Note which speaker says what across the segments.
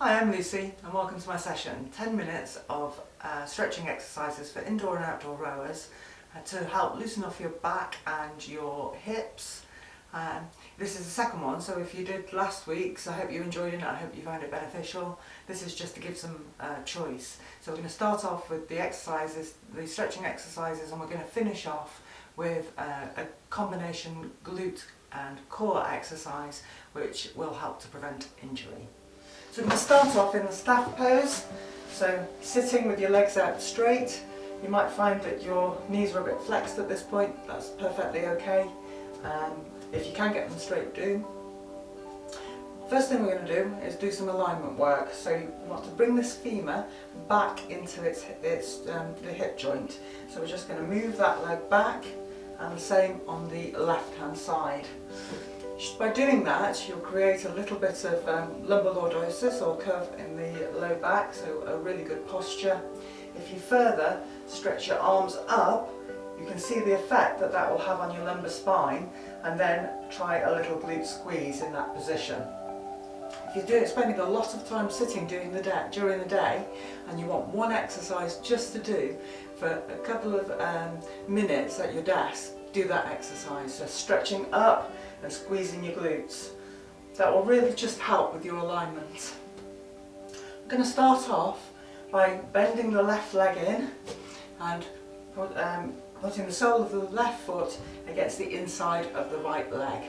Speaker 1: Hi, I'm Lucy and welcome to my session. 10 minutes of stretching exercises for indoor and outdoor rowers to help loosen off your back and your hips. This is the second one, so if you did last week's, I hope you enjoyed it, I hope you found it beneficial. This is just to give some choice. So we're going to start off with the exercises, the stretching exercises, and we're going to finish off with a combination glute and core exercise which will help to prevent injury. So we're going to start off in the staff pose, so sitting with your legs out straight. You might find that your knees are a bit flexed at this point, that's perfectly okay. If you can get them straight, do. First thing we're going to do is do some alignment work. So you want to bring this femur back into the hip joint. So we're just going to move that leg back, and the same on the left hand side. By doing that, you'll create a little bit of lumbar lordosis or curve in the low back, so a really good posture. If you further stretch your arms up, you can see the effect that that will have on your lumbar spine, and then try a little glute squeeze in that position. If you're spending a lot of time sitting during the day and you want one exercise just to do for a couple of minutes at your desk, do that exercise. So stretching up and squeezing your glutes. That will really just help with your alignment. I'm going to start off by bending the left leg in and putting the sole of the left foot against the inside of the right leg.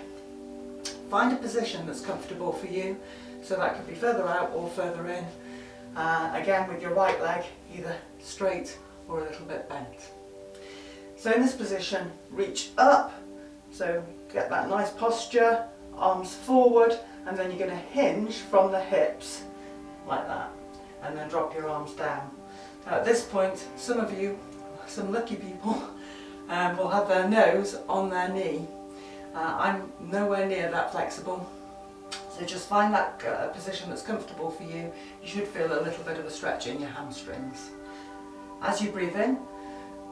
Speaker 1: Find a position that's comfortable for you, so that could be further out or further in. Again, with your right leg either straight or a little bit bent. So in this position, reach up, so get that nice posture, arms forward, and then you're going to hinge from the hips, like that, and then drop your arms down. Now at this point, some of you, some lucky people, will have their nose on their knee. I'm nowhere near that flexible, so just find that position that's comfortable for you. You should feel a little bit of a stretch in your hamstrings. As you breathe in,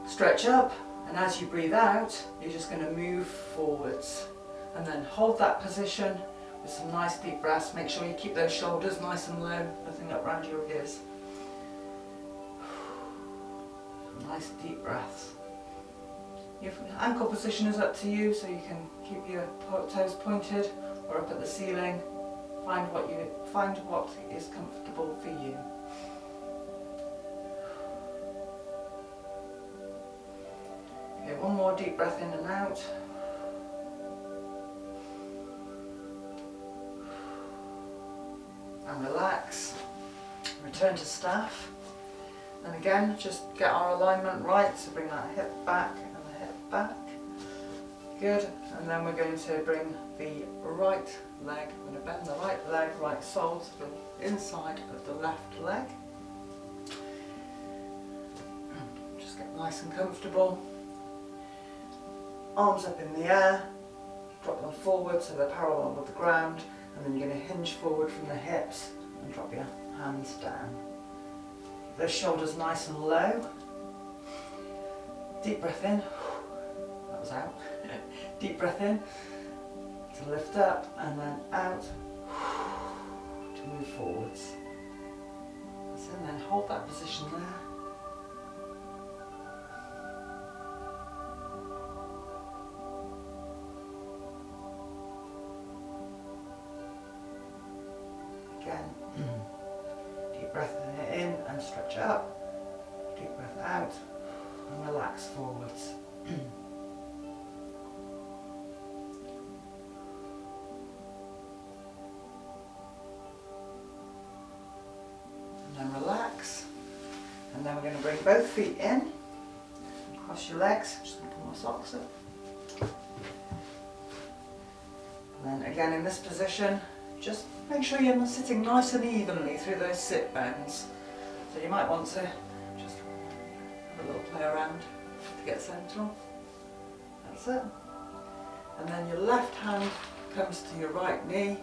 Speaker 1: stretch up, and as you breathe out, you're just going to move forwards. And then hold that position with some nice deep breaths. Make sure you keep those shoulders nice and low, nothing up around your ears. Nice deep breaths. Your ankle position is up to you, so you can keep your toes pointed or up at the ceiling. Find what is comfortable for you. Okay, one more deep breath in and out. And relax. Return to staff. And again, just get our alignment right, so bring that hip back and the hip back. Good, and then we're going to bring the right leg, we're going to bend the right leg, right sole to the inside of the left leg. Just get nice and comfortable. Arms up in the air, drop them forward so they're parallel with the ground, and then you're going to hinge forward from the hips and drop your hands down. Keep those shoulders nice and low. Deep breath in. That was out. Deep breath in to lift up, and then out to move forwards. And then hold that position there. Again, deep breath in and stretch up. Deep breath out and relax forwards. And then relax. And then we're going to bring both feet in. Cross your legs. I'm just going to pull my socks up. And then again in this position, just make sure you're sitting nice and evenly through those sit bones. So you might want to just have a little play around to get central. That's it. And then your left hand comes to your right knee,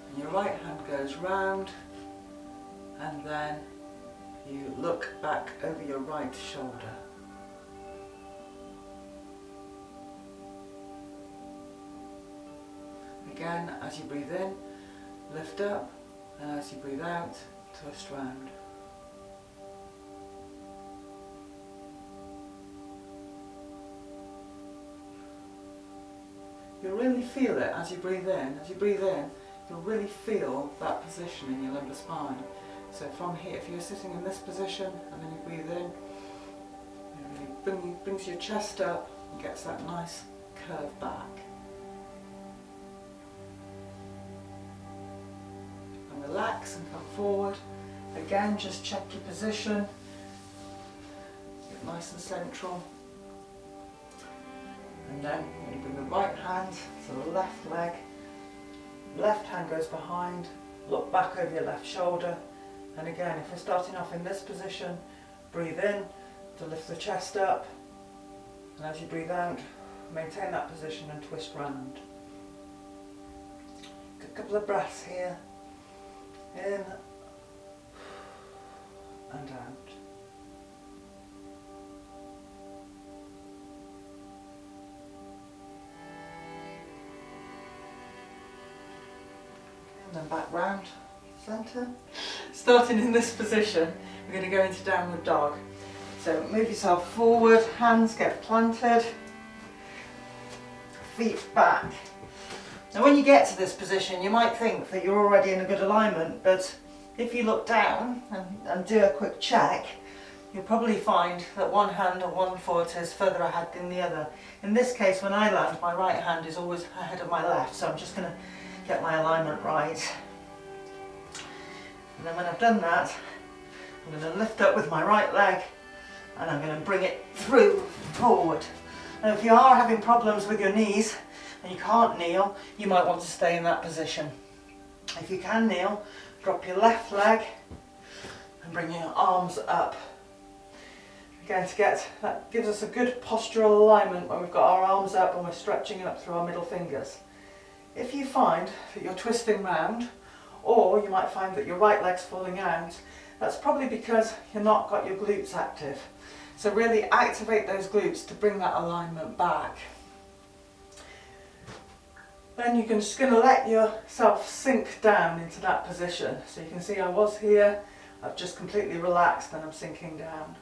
Speaker 1: and your right hand goes round, and then you look back over your right shoulder. Again, as you breathe in, lift up, And as you breathe out, twist round. You'll really feel it as you breathe in. As you breathe in, you'll really feel that position in your lumbar spine. So from here, if you're sitting in this position and then you breathe in, it really brings your chest up and gets that nice curve back. And relax and come forward. Again, just check your position. Get nice and central. And then you bring the right hand to the left leg, left hand goes behind, look back over your left shoulder, and again, if we're starting off in this position, breathe in to lift the chest up, and as you breathe out, maintain that position and twist round. A couple of breaths here, in and out. And then back round, centre. Starting in this position, we're going to go into downward dog. So move yourself forward, hands get planted, feet back. Now when you get to this position, you might think that you're already in a good alignment, but if you look down and do a quick check, you'll probably find that one hand or one foot is further ahead than the other. In this case, when I land, my right hand is always ahead of my left, so I'm just going to get my alignment right. And then when I've done that, I'm going to lift up with my right leg and I'm going to bring it through forward. Now if you are having problems with your knees and you can't kneel, you might want to stay in that position. If you can kneel, drop your left leg and bring your arms up. Again, that gives us a good postural alignment when we've got our arms up and we're stretching up through our middle fingers. If you find that you're twisting round, or you might find that your right leg's falling out, that's probably because you've not got your glutes active. So really activate those glutes to bring that alignment back. Then you're just going to let yourself sink down into that position. So you can see I was here, I've just completely relaxed and I'm sinking down.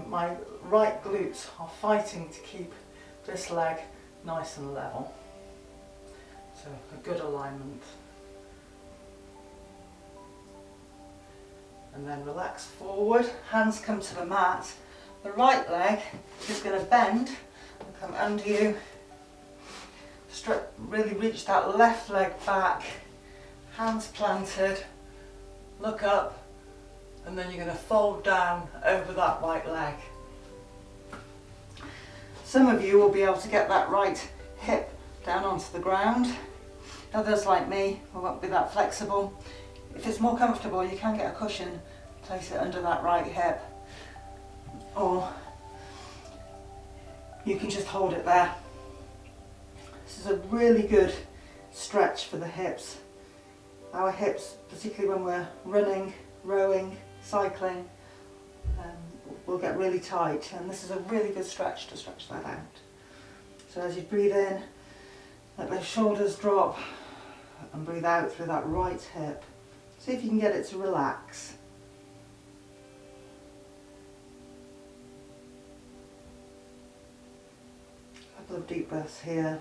Speaker 1: My right glutes are fighting to keep this leg nice and level. So a good alignment. And then relax forward, hands come to the mat. The right leg is going to bend and come under you. Really reach that left leg back, hands planted, look up, and then you're going to fold down over that right leg. Some of you will be able to get that right hip down onto the ground. Others, like me, won't be that flexible. If it's more comfortable, you can get a cushion, place it under that right hip, or you can just hold it there. This is a really good stretch for the hips. Our hips, particularly when we're running, rowing, cycling, will get really tight, and this is a really good stretch to stretch that out. So as you breathe in, let those shoulders drop and breathe out through that right hip. See if you can get it to relax. A couple of deep breaths here.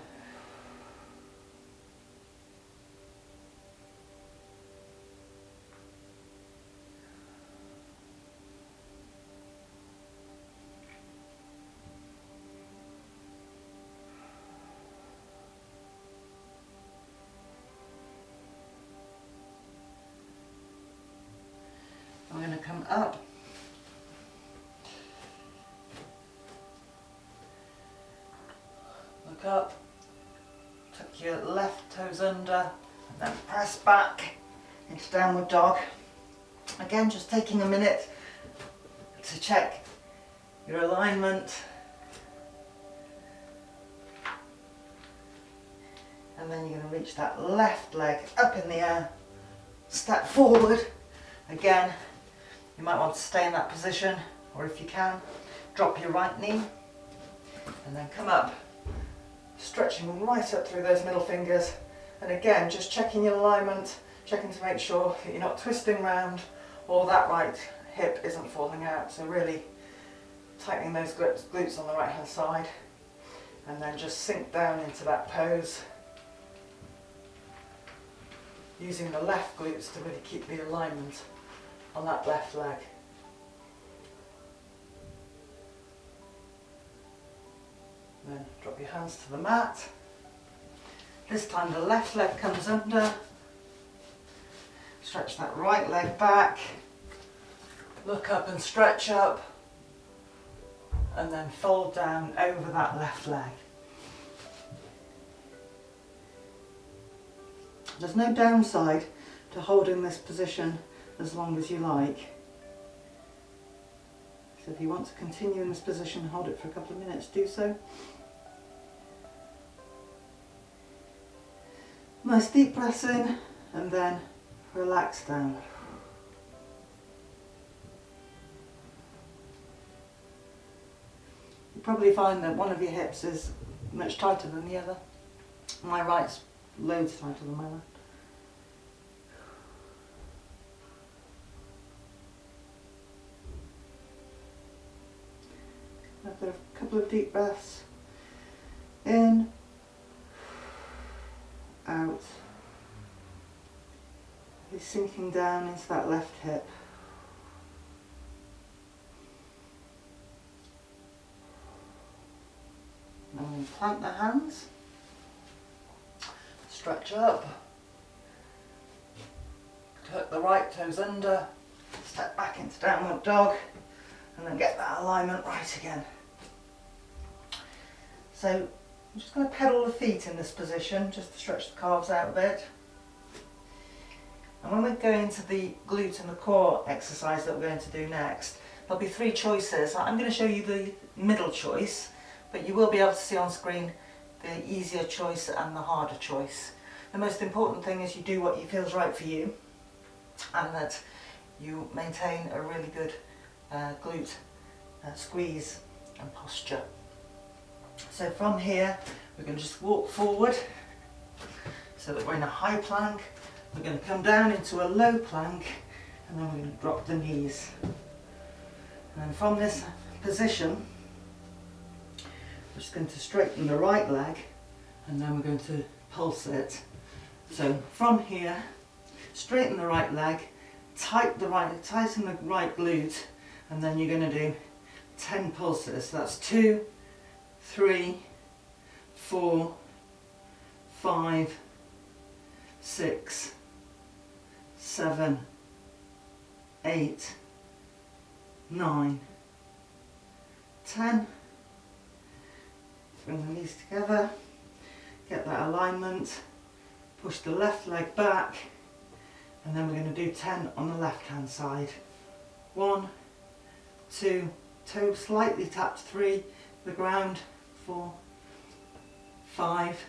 Speaker 1: I'm going to come up, look up, tuck your left toes under, and then press back into downward dog. Again, just taking a minute to check your alignment, and then you're going to reach that left leg up in the air, step forward. Again, you might want to stay in that position, or if you can, drop your right knee and then come up, stretching right up through those middle fingers And again, just checking your alignment, checking to make sure that you're not twisting round or that right hip isn't falling out. So really tightening those glutes on the right hand side, and then just sink down into that pose, using the left glutes to really keep the alignment on that left leg. Then drop your hands to the mat. This time the left leg comes under. Stretch that right leg back. Look up and stretch up. And then fold down over that left leg. There's no downside to holding this position as long as you like. So if you want to continue in this position, hold it for a couple of minutes, do so. Nice deep breaths in, and then relax down. You probably find that one of your hips is much tighter than the other. My right's loads tighter than my left. I've got a couple of deep breaths in, out. You're sinking down into that left hip. And then plant the hands, stretch up, tuck the right toes under, step back into downward dog, and then get that alignment right again. So I'm just going to pedal the feet in this position just to stretch the calves out a bit. And when we go into the glute and the core exercise that we're going to do next, there'll be three choices. I'm going to show you the middle choice, but you will be able to see on screen the easier choice and the harder choice. The most important thing is you do what feels right for you, and that you maintain a really good glute squeeze and posture. So from here we're going to just walk forward so that we're in a high plank. We're going to come down into a low plank, and then we're going to drop the knees. And then from this position we're just going to straighten the right leg, and then we're going to pulse it. So from here, straighten the right leg, tighten the right glute, and then you're going to do 10 pulses. So that's 2, 3, 4, 5, 6, 7, 8, 9, 10. Bring the knees together, get that alignment, push the left leg back, and then we're going to do 10 on the left hand side. 1, 2, toe slightly tapped, 3, the ground, 4, 5,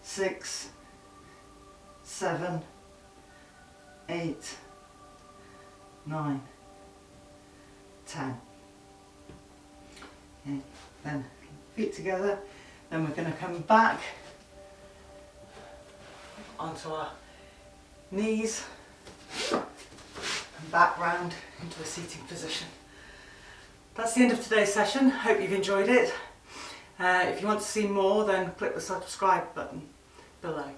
Speaker 1: 6, 7, 8, 9, 10. Okay, then feet together, then we're going to come back onto our knees and back round into a seating position. That's the end of today's session. Hope you've enjoyed it. If you want to see more, then click the subscribe button below.